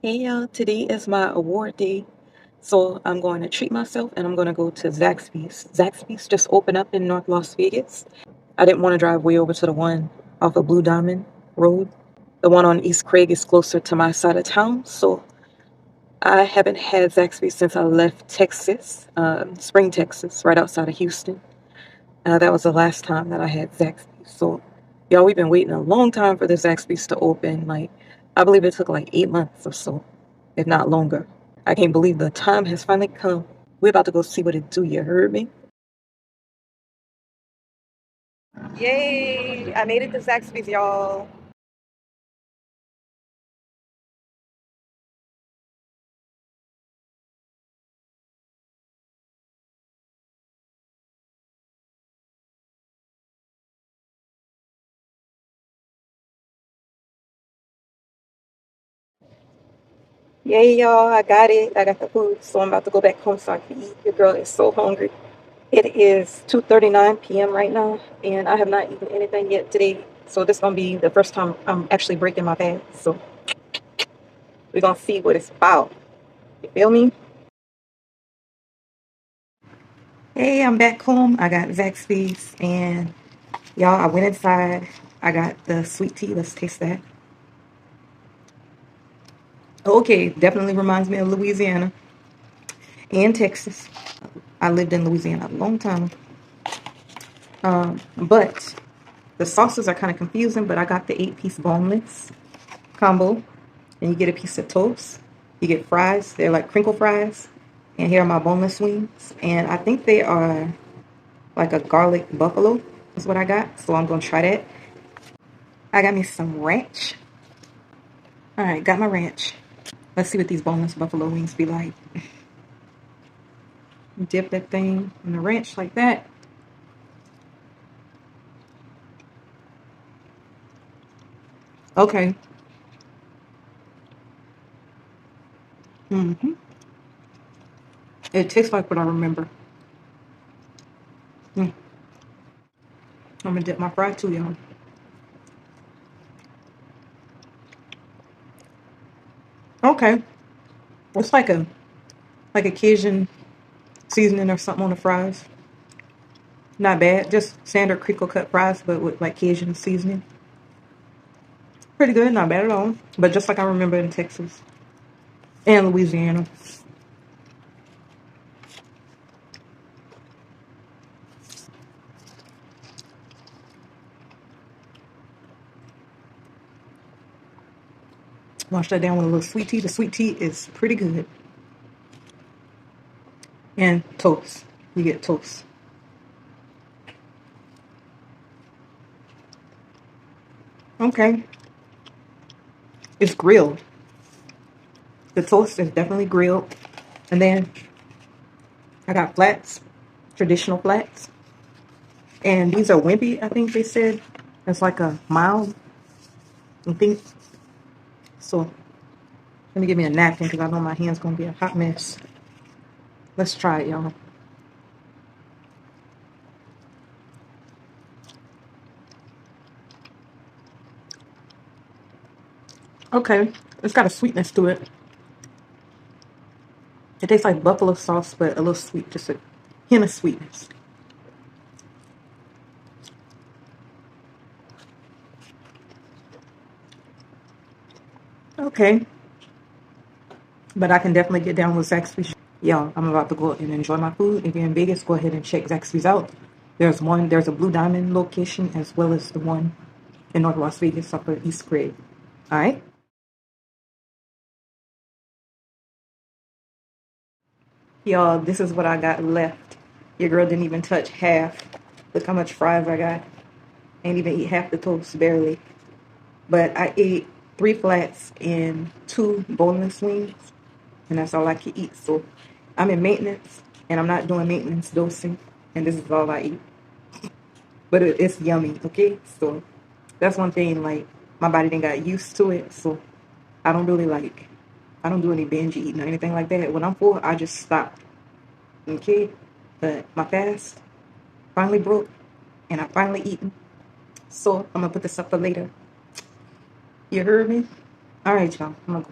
Hey y'all, today is my award day, so I'm going to treat myself and I'm going to go to Zaxby's. Zaxby's just opened up in North Las Vegas. I didn't want to drive way over to the one off of Blue Diamond Road. The one on East Craig is closer to my side of town, so I haven't had Zaxby's since I left Texas, Spring, Texas, right outside of Houston. That was the last time that I had Zaxby's. So, y'all, we've been waiting a long time for the Zaxby's to open. Like, I believe it took like 8 months or so, if not longer. I can't believe the time has finally come. We're about to go see what it do. You heard me? Yay! I made it to Zaxby's, y'all. Yay, y'all! I got it. I got the food, so I'm about to go back home so I can eat. Your girl is so hungry. It is 2:39 p.m. right now, and I have not eaten anything yet today. So this gonna be the first time I'm actually breaking my fast. So we're gonna see what it's about. You feel me? Hey, I'm back home. I got Zaxby's, and y'all, I went inside. I got the sweet tea. Let's taste that. Okay, definitely reminds me of Louisiana and Texas. I lived in Louisiana a long time. But the sauces are kind of confusing, but I got the 8-piece boneless combo, and you get a piece of toast. You get fries. They're like crinkle fries. And here are my boneless wings. And I think they are like a garlic buffalo is what I got. So I'm going to try that. I got me some ranch. All right, got my ranch. Let's see what these boneless buffalo wings be like. Dip that thing in the ranch like that. Okay. It tastes like what I remember. Mm. I'm gonna dip my fry too, y'all. Okay. It's like a Cajun seasoning or something on the fries. Not bad. Just standard crinkle cut fries, but with like Cajun seasoning. Pretty good. Not bad at all. But just like I remember in Texas and Louisiana. Wash that down with a little sweet tea. The sweet tea is pretty good. And toast. You get toast. Okay. It's grilled. The toast is definitely grilled. And then I got flats, traditional flats. And these are wimpy, I think they said. It's like a mild, I think. So let me give me a napkin because I know my hand's going to be a hot mess. Let's try it, y'all. Okay, it's got a sweetness to it. It tastes like buffalo sauce, but a little sweet, just a hint of sweetness. Okay, but I can definitely get down with Zaxby's. Y'all, I'm about to go and enjoy my food. If you're in Vegas, go ahead and check Zaxby's out. There's a Blue Diamond location as well as the one in North Las Vegas up at East Craig. All right. Y'all, this is what I got left. Your girl didn't even touch half. Look how much fries I got. Ain't even eat half the toast, barely. But I ate 3 flats and 2 boneless wings, and that's all I could eat. So I'm in maintenance, and I'm not doing maintenance dosing, and this is all I eat. But it's yummy, okay? So that's one thing, like, my body didn't got used to it, so I don't really like, I don't do any binge eating or anything like that. When I'm full, I just stop, okay? But my fast finally broke, and I finally eaten. So I'm gonna put this up for later. You heard me? All right, y'all. I'm gonna go.